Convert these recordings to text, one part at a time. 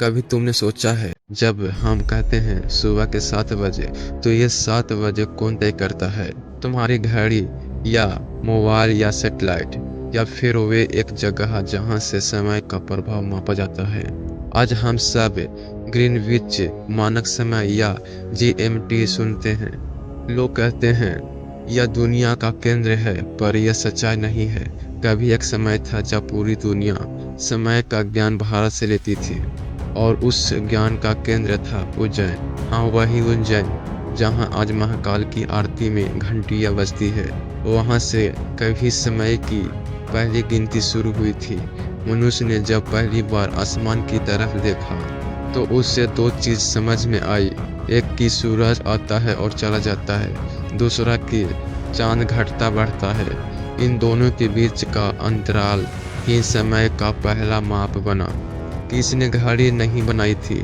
कभी तुमने सोचा है जब हम कहते हैं सुबह के 7 बजे तो ये 7 बजे कौन तय करता है? तुम्हारी घड़ी या मोबाइल या सैटेलाइट, या फिर वे एक जगह जहां से समय का प्रभाव मापा जाता है? आज हम सब ग्रीनविच मानक समय या जीएमटी सुनते हैं। लोग कहते हैं यह दुनिया का केंद्र है, पर यह सच्चाई नहीं है। कभी एक समय था जब पूरी दुनिया समय का ज्ञान भारत से लेती थी, और उस ज्ञान का केंद्र था उज्जैन। हाँ, वही उज्जैन जहाँ आज महाकाल की आरती में घंटियाँ बजती है। वहाँ से कभी समय की पहली गिनती शुरू हुई थी। मनुष्य ने जब पहली बार आसमान की तरफ देखा तो उससे दो चीज समझ में आई। एक कि सूरज आता है और चला जाता है, दूसरा कि चांद घटता बढ़ता है। इन दोनों के बीच का अंतराल ही समय का पहला माप बना। किसी ने घड़ी नहीं बनाई थी,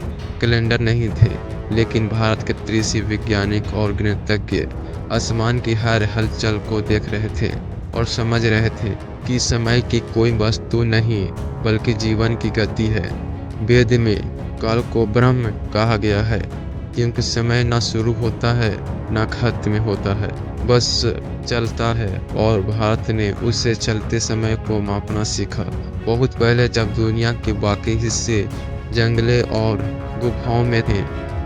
कैलेंडर नहीं थे, लेकिन भारत के कृषि वैज्ञानिक और गणितज्ञ आसमान की हर हलचल को देख रहे थे और समझ रहे थे कि समय की कोई वस्तु नहीं बल्कि जीवन की गति है। वेद में काल को ब्रह्म कहा गया है, क्योंकि समय न शुरू होता है न खत्म होता है, बस चलता है। और भारत ने उससे चलते समय को मापना सीखा। बहुत पहले जब दुनिया के बाकी हिस्से जंगले और गुफाओं में थे,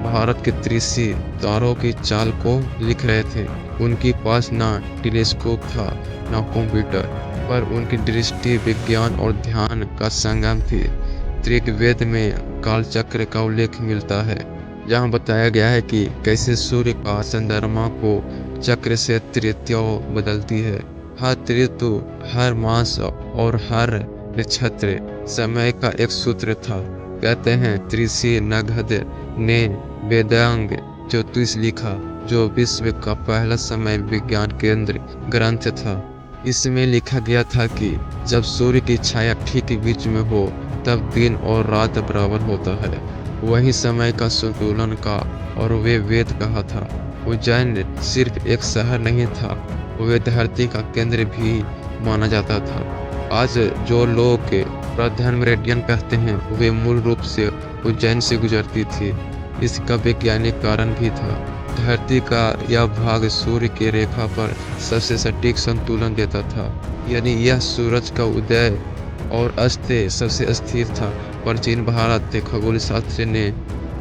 भारत के ऋषि तारों की चाल को लिख रहे थे। उनके पास न टेलीस्कोप था न कंप्यूटर, पर उनकी दृष्टि विज्ञान और ध्यान का संगम थी। ऋग्वेद में कालचक्र का उल्लेख मिलता है, जहाँ बताया गया है कि कैसे सूर्य का चंद्रमा को चक्र से ऋतुओं बदलती है। हर ऋतु, हर मास और हर नक्षत्र समय का एक सूत्र था। कहते हैं ऋषि नगध ने वेदांग ज्योतिष लिखा, जो विश्व का पहला समय विज्ञान केंद्र ग्रंथ था। इसमें लिखा गया था कि जब सूर्य की छाया ठीक बीच में हो तब दिन और रात बराबर होता है। वही समय का संतुलन का और वे वेद कहा था। उज्जैन सिर्फ एक शहर नहीं था, वे धरती का केंद्र भी माना जाता था। आज जो लोग प्रधान मेरिडियन कहते हैं, वे मूल रूप से उज्जैन से गुजरती थी। इसका वैज्ञानिक कारण भी था। धरती का यह भाग सूर्य की रेखा पर सबसे सटीक संतुलन देता था, यानी यह सूरज का उदय और अस्त सबसे स्थिर था। प्राचीन भारत के खगोल शास्त्री ने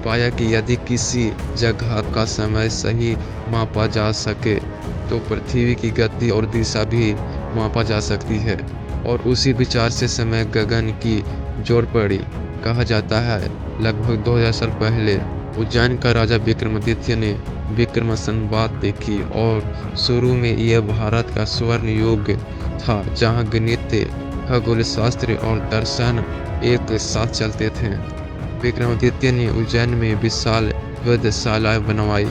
पाया कि यदि किसी जगह का समय सही मापा जा सके तो पृथ्वी की गति और दिशा भी मापा जा सकती है। और उसी विचार से समय गगन की जोर पड़ी। कहा जाता है लगभग 2000 साल पहले उज्जैन का राजा विक्रमादित्य ने विक्रम संवत देखी, और शुरू में यह भारत का स्वर्ण युग था, जहाँ गणित, खगोल शास्त्र और दर्शन एक साथ चलते थे। विक्रमादित्य ने उज्जैन में विशाल वेधशाला बनवाई।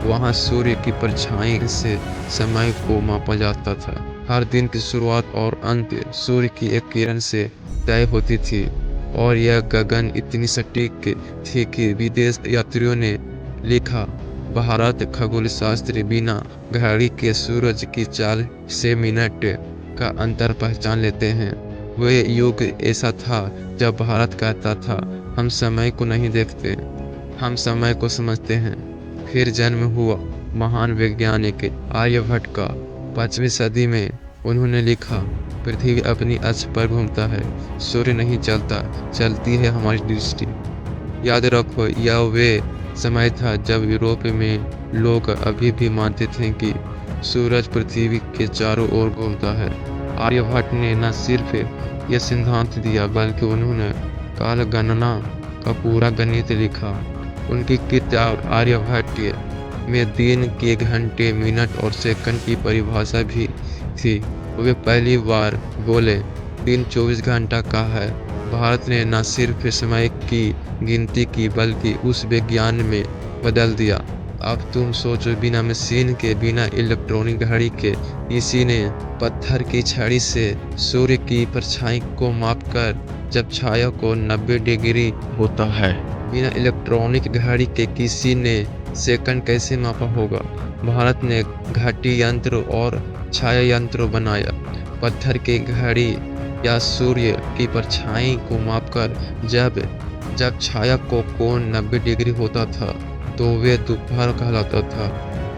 वहां सूर्य की परछाई से समय को मापा जाता था। हर दिन की शुरुआत और अंत सूर्य की एक किरण से तय होती थी, और यह गगन इतनी सटीक थी कि विदेश यात्रियों ने लिखा, भारत खगोल शास्त्री बिना घड़ी के सूरज की चाल से मिनट का अंतर पहचान लेते हैं। वह युग ऐसा था जब भारत कहता था, हम समय को नहीं देखते, हम समय को समझते हैं। फिर जन्म हुआ महान वैज्ञानिक आर्यभट्ट का। 5वीं सदी में उन्होंने लिखा, पृथ्वी अपनी अक्ष पर घूमता है, सूर्य नहीं चलता, चलती है हमारी दृष्टि। याद रखो, यह वे समय था जब यूरोप में लोग अभी भी मानते थे कि सूरज पृथ्वी के चारों ओर घूमता है। आर्यभट्ट ने न सिर्फ यह सिद्धांत दिया, बल्कि उन्होंने काल गणना का पूरा गणित लिखा। उनकी किताब आर्यभट्ट में दिन के घंटे, मिनट और सेकंड की परिभाषा भी थी। वे पहली बार बोले, दिन 24 घंटा का है। भारत ने न सिर्फ समय की गिनती की, बल्कि उस विज्ञान में बदल दिया। अब तुम सोचो, बिना मशीन के, बिना इलेक्ट्रॉनिक घड़ी के, किसी ने पत्थर की छड़ी से सूर्य की परछाई को मापकर जब छाया को 90 डिग्री होता है, बिना इलेक्ट्रॉनिक घड़ी के किसी ने सेकंड कैसे मापा होगा? भारत ने घड़ी यंत्र और छाया यंत्र बनाया। पत्थर की घड़ी या सूर्य की परछाई को मापकर जब जब छाया को कोण 90 डिग्री होता था तो वे दोपहर कहलाता था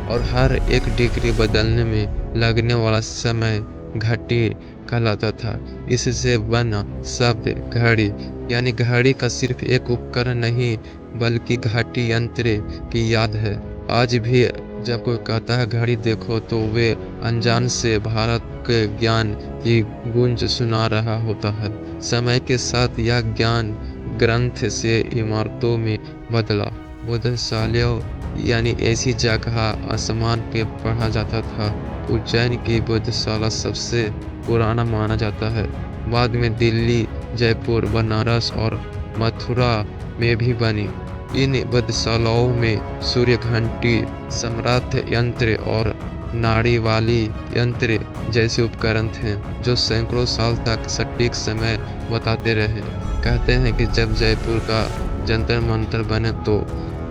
और हर एक डिग्री बदलने में लगने वाला समय घड़ी कहलाता था। इससे बना शब्द घड़ी यानी घड़ी का सिर्फ एक उपकरण नहीं बल्कि घड़ी यंत्र की याद है। आज भी जब कोई कहता है घड़ी देखो तो वे अनजान से भारत के ज्ञान की गूंज सुना रहा होता है। समय के साथ यह ज्ञान ग्रंथ से इमारतों में बदला। बुद्धशालियों यानी ऐसी जगह आसमान पे पढ़ा जाता था। उज्जैन की बुद्धशाला सबसे पुराना माना जाता है। बाद में दिल्ली, जयपुर, बनारस और मथुरा में भी बनी। इन बुद्धशालाओं में सूर्य घंटी, सम्राट यंत्र और नाड़ी वाली यंत्र जैसे उपकरण थे जो सैकड़ों साल तक सटीक समय बताते रहे। कहते हैं कि जब जयपुर का जंतर मंतर बने तो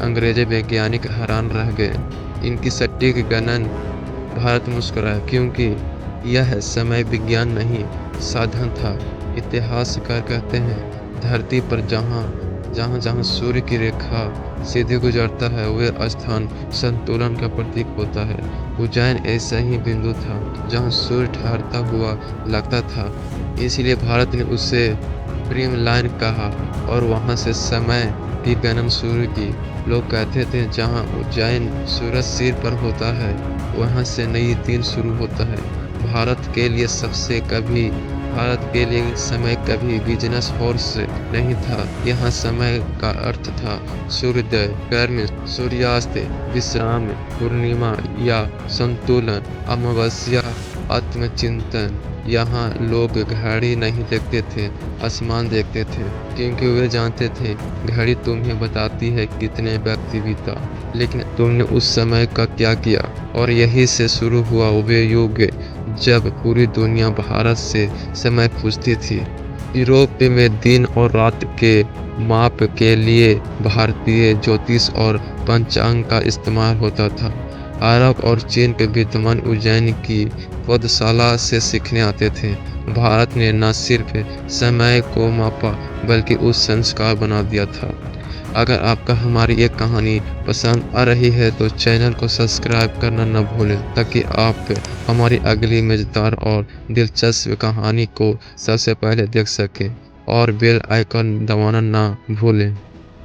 अंग्रेजी वैज्ञानिक हैरान रह गए। इनकी सटीक गणन। भारत मुस्कुराया क्योंकि यह समय विज्ञान नहीं साधन था। इतिहासकार कहते हैं धरती पर जहाँ जहाँ सूर्य की रेखा सीधे गुजरता है वह स्थान संतुलन का प्रतीक होता है। उज्जैन ऐसा ही बिंदु था जहाँ सूर्य ठहरता हुआ लगता था, इसलिए भारत ने उसे प्रीम लाइन कहा और वहाँ से समय की गणना शुरू की। लोग कहते थे जहाँ उज्जैन सूरज सिर पर होता है वहाँ से नई दिन शुरू होता है। भारत के लिए समय कभी बिजनेस हॉर्स नहीं था। यहाँ समय का अर्थ था सूर्योदय, गर्मी, सूर्यास्त, विश्राम, पूर्णिमा या संतुलन, अमावस्या, आत्मचिंतन। यहाँ लोग घड़ी नहीं देखते थे, आसमान देखते थे, क्योंकि वे जानते थे घड़ी तुम्हें बताती है कितने व्यक्ति बीता, लेकिन तुमने उस समय का क्या किया। और यही से शुरू हुआ वो युग जब पूरी दुनिया भारत से समय पूछती थी। यूरोप में दिन और रात के माप के लिए भारतीय ज्योतिष और पंचांग का इस्तेमाल होता था। अरब और चीन के विद्वान उज्जैन की पौधशाला से सीखने आते थे। भारत ने न सिर्फ समय को मापा बल्कि उस संस्कार बना दिया था। अगर आपका हमारी ये कहानी पसंद आ रही है तो चैनल को सब्सक्राइब करना न भूलें ताकि आप हमारी अगली मज़ेदार और दिलचस्प कहानी को सबसे पहले देख सकें और बेल आइकन दबाना ना भूलें।